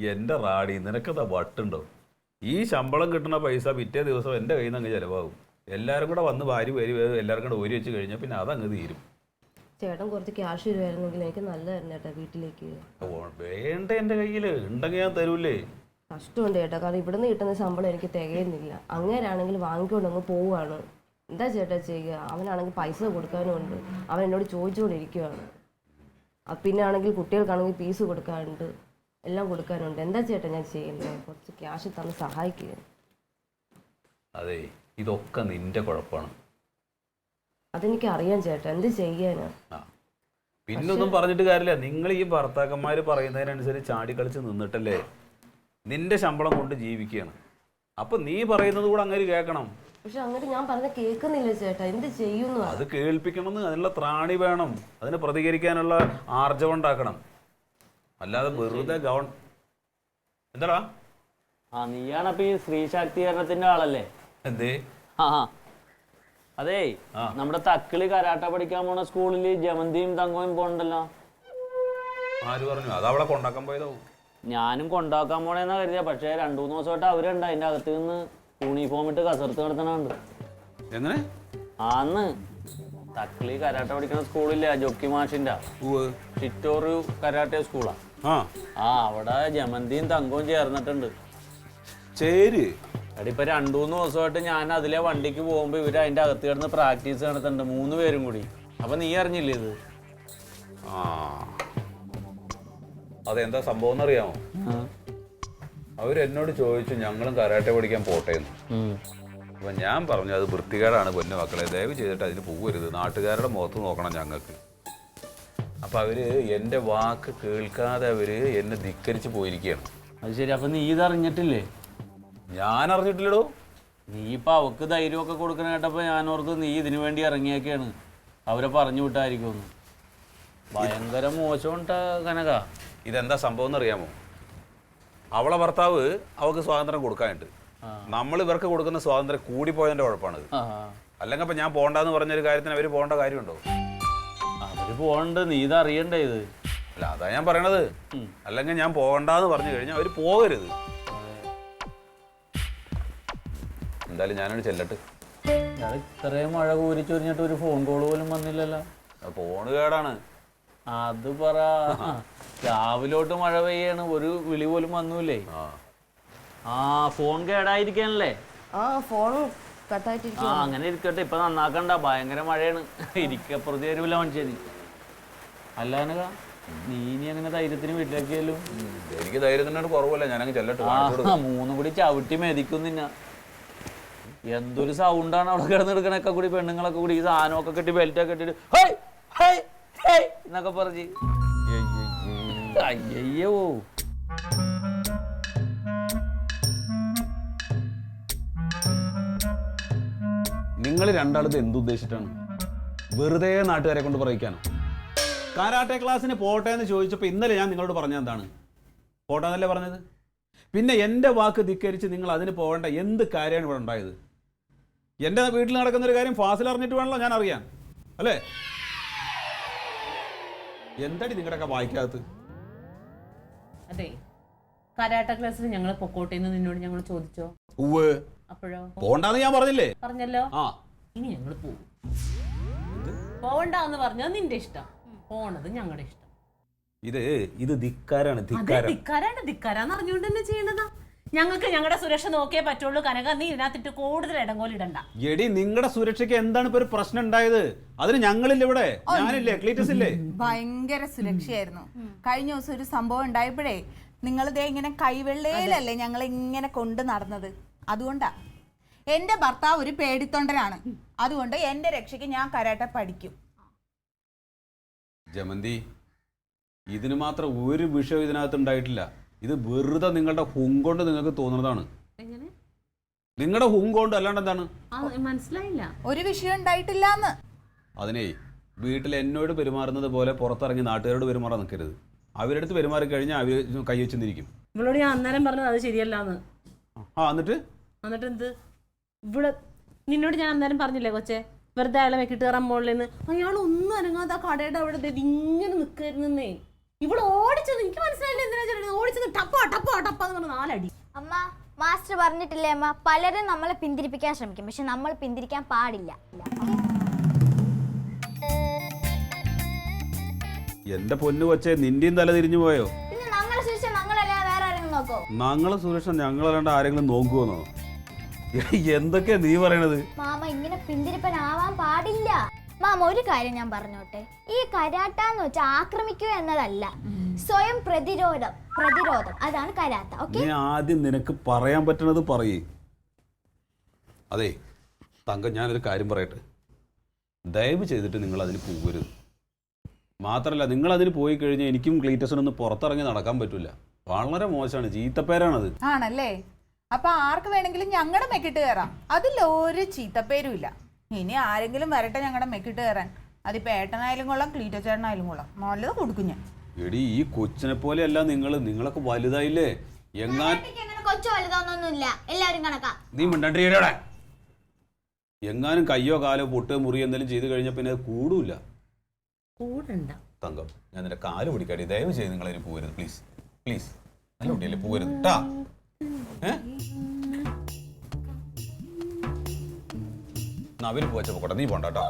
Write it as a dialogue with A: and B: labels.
A: എൻ്റെ റാഡി നിനക്കതാ വട്ടുണ്ടോ? ഈ ശമ്പളം കിട്ടുന്ന പൈസ പിറ്റേ ദിവസം എൻ്റെ കയ്യിൽ നിന്ന് അങ്ങ് ചിലവാകും. എല്ലാവരും കൂടെ വന്ന് വാരി എല്ലാവർക്കും കൂടെ ഓരി വെച്ച് കഴിഞ്ഞാൽ പിന്നെ അതങ്ങ് തീരും.
B: ചേട്ടൻ കുറച്ച് ക്യാഷ് തരുമായിരുന്നെങ്കിൽ എനിക്ക് നല്ലതായിരുന്നു ചേട്ടാ വീട്ടിലേക്ക്.
A: വേണ്ട, എൻ്റെ കയ്യിൽ ഉണ്ടെങ്കിൽ ഞാൻ തരൂല്ലേ?
B: കഷ്ടമുണ്ട് ചേട്ടാ, കാരണം ഇവിടുന്ന് കിട്ടുന്ന ശമ്പളം എനിക്ക് തികയുന്നില്ല. അങ്ങനെയാണെങ്കിൽ വാങ്ങിക്കൊണ്ടങ്ങ് പോവുകയാണ്. എന്താ ചേട്ടാ ചെയ്യുക? അവനാണെങ്കിൽ പൈസ കൊടുക്കാനും ഉണ്ട്, അവൻ എന്നോട് ചോദിച്ചുകൊണ്ടിരിക്കുകയാണ്. പിന്നെ ആണെങ്കിൽ കുട്ടികൾക്കാണെങ്കിൽ ഫീസ് കൊടുക്കാനുണ്ട്, എല്ലാം കൊടുക്കാനുണ്ട്. എന്താ ചേട്ടാ ഞാൻ ചെയ്യുന്നത്? കുറച്ച് ക്യാഷ് തന്ന് സഹായിക്കുക.
A: അതെ, ഇതൊക്കെ നിന്റെ കുഴപ്പമാണ്.
B: അതെനിക്ക് അറിയാം ചേട്ടാ, എന്ത് ചെയ്യാനാ?
A: പിന്നൊന്നും പറഞ്ഞിട്ട് കാര്യമില്ല. നിങ്ങൾ ഈ ഭർത്താക്കന്മാർ പറയുന്നതിനനുസരിച്ച് ചാടിക്കളിച്ച് നിന്നിട്ടല്ലേ നിന്റെ ശമ്പളം കൊണ്ട് ജീവിക്കുകയാണ്. അപ്പൊ നീ പറയുന്നത് കൂടെ അങ്ങനെ കേൾക്കണം.
B: പക്ഷെ അങ്ങനെ ഞാൻ പറഞ്ഞ കേൾക്കുന്നില്ല ചേട്ടാ, എന്ത് ചെയ്യുന്നു?
A: അത് കേൾപ്പിക്കണമെന്ന് അതിനുള്ള ത്രാണി വേണം, അതിന് പ്രതികരിക്കാനുള്ള ആർജവം ഉണ്ടാക്കണം. അല്ലാതെ വെറുതെ എന്താടാ?
C: നീയാണപ്പോ ഈ സ്ത്രീ ശാക്തീകരണത്തിന്റെ ആളല്ലേ?
A: എന്തേ?
C: അതേ, നമ്മുടെ തക്കിളി കരാട്ട പഠിക്കാൻ പോണ സ്കൂളില് ജമന്തിയും തങ്കവും പോണ്ടല്ലോ.
A: ആര് പറഞ്ഞു? അത് അവളെ കൊണ്ടാക്കാൻ പോയതാവും.
C: ഞാനും കൊണ്ടാക്കാൻ പോണേന്നാ കരുതിയ. പക്ഷെ 2-3 ദിവസമായിട്ട് അവരുണ്ട് അതിന്റെ അകത്ത് നിന്ന് യൂണിഫോം ഇട്ട് കസർത്ത് കിടത്തണുണ്ട്.
A: എങ്ങനെ?
C: ആന്ന് തക്കിളി കരാട്ട പഠിക്കുന്ന സ്കൂളില്ല, ജോക്കി മാഷിന്റെ ചിറ്റോറ് കരാട്ടെ സ്കൂളാ. അവിടെ ജമന്തിയും തങ്കവും ചേർന്നിട്ടുണ്ട്.
A: ശരി.
C: ഇപ്പൊ 2-3 ദിവസമായിട്ട് ഞാൻ അതിലെ വണ്ടിക്ക് പോകുമ്പോ ഇവര് അതിന്റെ അകത്ത് കിടന്ന് പ്രാക്ടീസ് നടത്തുന്നുണ്ട്, 3 പേരും കൂടി. അപ്പൊ നീ അറിഞ്ഞില്ലേ ഇത്?
A: അതെന്താ സംഭവം എന്നറിയാമോ? അവരെന്നോട് ചോദിച്ചു ഞങ്ങളും കരാട്ടെ പഠിക്കാൻ പോട്ടേന്ന്. അപ്പൊ ഞാൻ പറഞ്ഞു അത് വൃത്തികേടാണ് പൊന്നു മക്കളെ, ദയവ് ചെയ്തിട്ട് അതിന് പോകരുത്, നാട്ടുകാരുടെ മുഖത്ത് നോക്കണം ഞങ്ങൾക്ക്. അപ്പൊ അവര് എന്റെ വാക്ക് കേൾക്കാതെ അവര് എന്നെ ധിക്കരിച്ച് പോയിരിക്കുകയാണ്.
C: അത് ശരി. അപ്പൊ നീ ഇതറിഞ്ഞിട്ടില്ലേ?
A: ഞാൻ അറിഞ്ഞിട്ടില്ലടോ.
C: നീ ഇപ്പൊ അവക്ക് ധൈര്യമൊക്കെ കൊടുക്കണ കേട്ടപ്പോ ഞാനോർത്ത് നീ ഇതിനു വേണ്ടി ഇറങ്ങിയൊക്കെയാണ്, അവരെ പറഞ്ഞു വിട്ടായിരിക്കും. ഭയങ്കര മോശമുണ്ടാ കനക.
A: ഇതെന്താ സംഭവം എന്നറിയാമോ? അവളെ ഭർത്താവ് അവൾക്ക് സ്വാതന്ത്ര്യം കൊടുക്കാനുണ്ട്. നമ്മൾ ഇവർക്ക് കൊടുക്കുന്ന സ്വാതന്ത്ര്യം കൂടിപ്പോയതിന്റെ കുഴപ്പമാണിത്. അല്ലെങ്കിൽ ഇപ്പൊ ഞാൻ പോണ്ടെന്ന് പറഞ്ഞൊരു കാര്യത്തിന് അവര് പോകേണ്ട കാര്യമുണ്ടോ?
C: അവര് പോകണ്ട്, നീ ഇത് അറിയണ്ടേ ഇത്?
A: അല്ല, അതാ ഞാൻ പറയണത്. അല്ലെങ്കിൽ ഞാൻ പോകണ്ടെന്ന് പറഞ്ഞു കഴിഞ്ഞാൽ അവര് പോകരുത്. എന്തായാലും ഞാനൊരു ചെല്ലട്ട്.
C: ഇത്രയും മഴ കൂരിച്ചൊരിഞ്ഞിട്ട് ഒരു ഫോൺ കോൾ പോലും വന്നില്ലല്ലോ.
A: ഫോണ് കേടാണ്.
C: അത് പറ. രാവിലോട്ട് മഴ പെയ്യാണ്, ഒരു വിളി പോലും വന്നൂല്ലേ? ഫോൺ കേടായിരിക്കാനല്ലേ? അങ്ങനെ ഇരിക്കട്ടെ, ഇപ്പൊ നന്നാക്കണ്ട, ഭയങ്കര മഴയാണ്. ഇരിക്കപ്പുറത്ത് തരൂല മനുഷ്യന്. അല്ലാനക നീ ഇനി അങ്ങനെ ധൈര്യത്തിന് വീട്ടിലേക്കല്ലോ?
A: എനിക്ക് ധൈര്യത്തിനോട് കുറവല്ല, ഞാനങ്ങ് ചെല്ലട്ട്.
C: 3 കൂടി ചവിട്ടി മെതിക്കുന്നില്ല. എന്തൊരു സൗണ്ടാണ് അവിടെ കിടന്നെടുക്കണൊക്കെ കൂടി, പെണ്ണുങ്ങളൊക്കെ കൂടി ഈ സാധനമൊക്കെ കെട്ടി ബെൽറ്റൊക്കെ കെട്ടിട്ട് എന്നൊക്കെ പറഞ്ഞ്. അയ്യോ,
A: നിങ്ങൾ രണ്ടാളത് എന്തുദ്ദേശിച്ചിട്ടാണ്? വെറുതെ നാട്ടുകാരെ കൊണ്ട് പറയിക്കാനോ? കരാട്ടെ ക്ലാസ്സിന് പോട്ടെ എന്ന് ചോദിച്ചപ്പോൾ ഇന്നലെ ഞാൻ നിങ്ങളോട് പറഞ്ഞത് എന്താണ്? പോട്ടെന്നല്ലേ പറഞ്ഞത്? പിന്നെ എൻ്റെ വാക്ക് ധിക്കരിച്ച് നിങ്ങൾ അതിന് പോകേണ്ട എന്ത് കാര്യമാണ് ഇവിടെ ഉണ്ടായത്? എൻ്റെ വീട്ടിൽ നടക്കുന്ന ഒരു കാര്യം ഫാസിൽ അറിഞ്ഞിട്ട് വേണമല്ലോ ഞാൻ അറിയാൻ, അല്ലേ? എന്താടി നിങ്ങളുടെയൊക്കെ വായിക്കാത്തത്?
D: അതെ, കരാട്ട ക്ലാസ്സിൽ ഞങ്ങൾ പൊക്കോട്ടേന്ന് നിന്നോട് ഞങ്ങൾ ചോദിച്ചോ? അപ്പോഴോ?
A: പോണ്ടാന്ന് ഞാൻ പറഞ്ഞില്ലേ?
D: പറഞ്ഞല്ലോ. ഇനി ഞങ്ങൾ പോകും. പോവണ്ടെന്ന് പറഞ്ഞത് നിന്റെ ഇഷ്ടം, പോണത് ഞങ്ങളുടെ ഇഷ്ടം.
A: ഇത് ധിക്കാരാണ്.
D: ധിക്കാരാന്ന് അറിഞ്ഞുകൊണ്ട് തന്നെ ചെയ്യണതാ. ഞങ്ങൾക്ക് ഞങ്ങളുടെ സുരക്ഷ നോക്കിയേ പറ്റുള്ളൂ. കനക, നീ ഇതിനകത്തിട്ട് കൂടുതൽ ഇടങ്കോലിടണ്ട.
A: എടി, നിങ്ങളുടെ സുരക്ഷയ്ക്ക് എന്താണ് ഇപ്പൊ ഒരു പ്രശ്നം ഉണ്ടായത്? അതിന് ഞങ്ങളില്ല ഇവിടെ, ഞാനില്ലേ, ക്ലീറ്റസ് ഇല്ലേ?
E: ഭയങ്കര സുരക്ഷയായിരുന്നു. കഴിഞ്ഞ ദിവസം ഒരു സംഭവം ഉണ്ടായപ്പോഴേ നിങ്ങൾ ദേ ഇങ്ങനെ കൈവെള്ളയിലല്ലേ ഞങ്ങൾ ഇങ്ങനെ കൊണ്ട് നടന്നത്. അതുകൊണ്ടാ എന്റെ ഭർത്താവ് ഒരു പേടിത്തൊണ്ടനാണ്. അതുകൊണ്ട് എന്റെ രക്ഷയ്ക്ക് ഞാൻ കരാട്ടെ പഠിക്കും.
A: ജമന്തി, ഇതിന് മാത്രം ഒരു വിഷയം ഇതിനകത്ത് ഉണ്ടായിട്ടില്ല. ഇത് വെറുതെ നിങ്ങളുടെ ഹുങ്കൊണ്ട് നിങ്ങൾക്ക് തോന്നുന്നതാണ്. നിങ്ങളുടെ ഹുങ്കൊണ്ട് അല്ലാണ്ട് എന്താണ്?
D: മനസ്സിലായില്ല.
E: ഒരു വിഷയം ഉണ്ടായിട്ടില്ലാന്ന്.
A: അതിനെ വീട്ടിൽ എന്നോട് പെരുമാറുന്നത് പോലെ പുറത്തിറങ്ങി നാട്ടുകാരോട് പെരുമാറാൻ നിൽക്കരുത്. അവരെടുത്ത് പെരുമാറി കഴിഞ്ഞാൽ അവർ കൈ വെച്ചിരിക്കും.
D: ഇവളോട് ഞാൻ അന്നേരം പറഞ്ഞത് അത് ശരിയല്ലാന്ന്.
A: എന്നിട്ട്
D: എന്ത്? ഇവിടെ നിന്നോട് ഞാൻ അന്നേരം പറഞ്ഞില്ലേ കൊച്ചെ, വെറുതെ അയാളെ വെക്കിട്ട് കയറാൻ മുകളിൽ നിന്ന് അയാൾ ഒന്നും അനങ്ങാതെ ആ കടയുടെ അവിടെ ഇങ്ങനെ നിൽക്കായിരുന്നേ. ഇവിടെ ഓടിച്ചത് എനിക്ക് മനസ്സിലായില്ല എന്തിനാ ചേട്ടൻ ഓടിച്ചത്. ടപ്പോ ടപ്പോ 4 അടി.
F: അമ്മ മാസ്റ്റർ പറഞ്ഞിട്ടില്ലേ അമ്മ, പലരും നമ്മളെ പിന്തിരിപ്പിക്കാൻ ശ്രമിക്കും, പക്ഷെ നമ്മൾ പിന്തിരിക്കാൻ പാടില്ല.
A: എന്റെ പൊന്നു കൊച്ചേ, നിന്റെയും തല തിരിഞ്ഞു പോയോ?
F: പിന്നെ ഞങ്ങളെ സുരക്ഷ ഞങ്ങളല്ല വേറെ ആരെങ്കിലും നോക്കോ?
A: ഞങ്ങളെ സുരക്ഷ ഞങ്ങളല്ലാണ്ട് ആരെങ്കിലും നോക്കുവോന്നോ? എന്തൊക്കെയാ നീ പറയണത്?
F: മാമ ഇങ്ങനെ പിന്തിരിപ്പനാവാൻ പാടില്ല. മാമ ഒരു കാര്യം ഞാൻ പറഞ്ഞോട്ടെ, ഈ കരാട്ട എന്ന് വെച്ചാൽ ആക്രമിക്കുക എന്നതല്ല, സ്വയം പ്രതിരോധം അതാണ് കരാട്ട.
A: നീ ആദ്യം നിനക്ക് പറയാൻ പറ്റണത് പറയേ. അതെ തങ്കം, ഞാനൊരു കാര്യം പറയട്ടെ, ദയവ് ചെയ്തിട്ട് നിങ്ങൾ അതിന് പോകരുത്. മാത്രമല്ല, നിങ്ങൾ അതിന് പോയി കഴിഞ്ഞാൽ എനിക്കും ക്ലീറ്റസിനൊന്നും പുറത്തിറങ്ങി നടക്കാൻ പറ്റില്ല. വളരെ മോശമാണ്, ചീത്തപ്പേരാണത്.
E: ആണല്ലേ? അപ്പൊ ആർക്ക് വേണമെങ്കിലും ഞങ്ങളുടെ മെക്കിട്ട് കയറാം, അതിലൊരു ചീത്തപ്പേരും ഇല്ല. ഇനി ആരെങ്കിലും വരട്ടെ ഞങ്ങളുടെ മെക്കിട്ട് കയറാൻ, അതിപ്പോ ഏട്ടനായാലും കൊള്ളാം ക്ലീറ്റോ ചേട്ടനായാലും കൊള്ളാം, നല്ലത് കൊടുക്കും ഞാൻ.
A: എടി, ഈ കൊച്ചിനെ പോലെയല്ല നിങ്ങളൊക്കെ വലുതായില്ലേ.
F: കൊച്ചു വലുതാന്നൊന്നുമില്ല, എല്ലാരും കണക്കാ.
A: നീ മിണ്ടാണ്ടിരിക്കടെ. എങ്ങാനും കയ്യോ കാലോ പൊട്ട് മുറി എന്തെങ്കിലും ചെയ്ത് കഴിഞ്ഞാൽ പിന്നെ അത് കൂടൂല.
D: കൂടണ്ട
A: തങ്കം, ഞാൻ നിന്റെ കാല് പിടിക്കാടി, ദയവ് ചെയ്ത് നിങ്ങൾ അതിന് പോകരുത് പ്ലീസ്. പ്ലീസ്, നല്ല കുട്ടിയല്ലേ, പോകരുത് കേട്ടാ. അവര് പോച്ച പോട്ടെ, നീ പോണ്ട കേട്ടോ.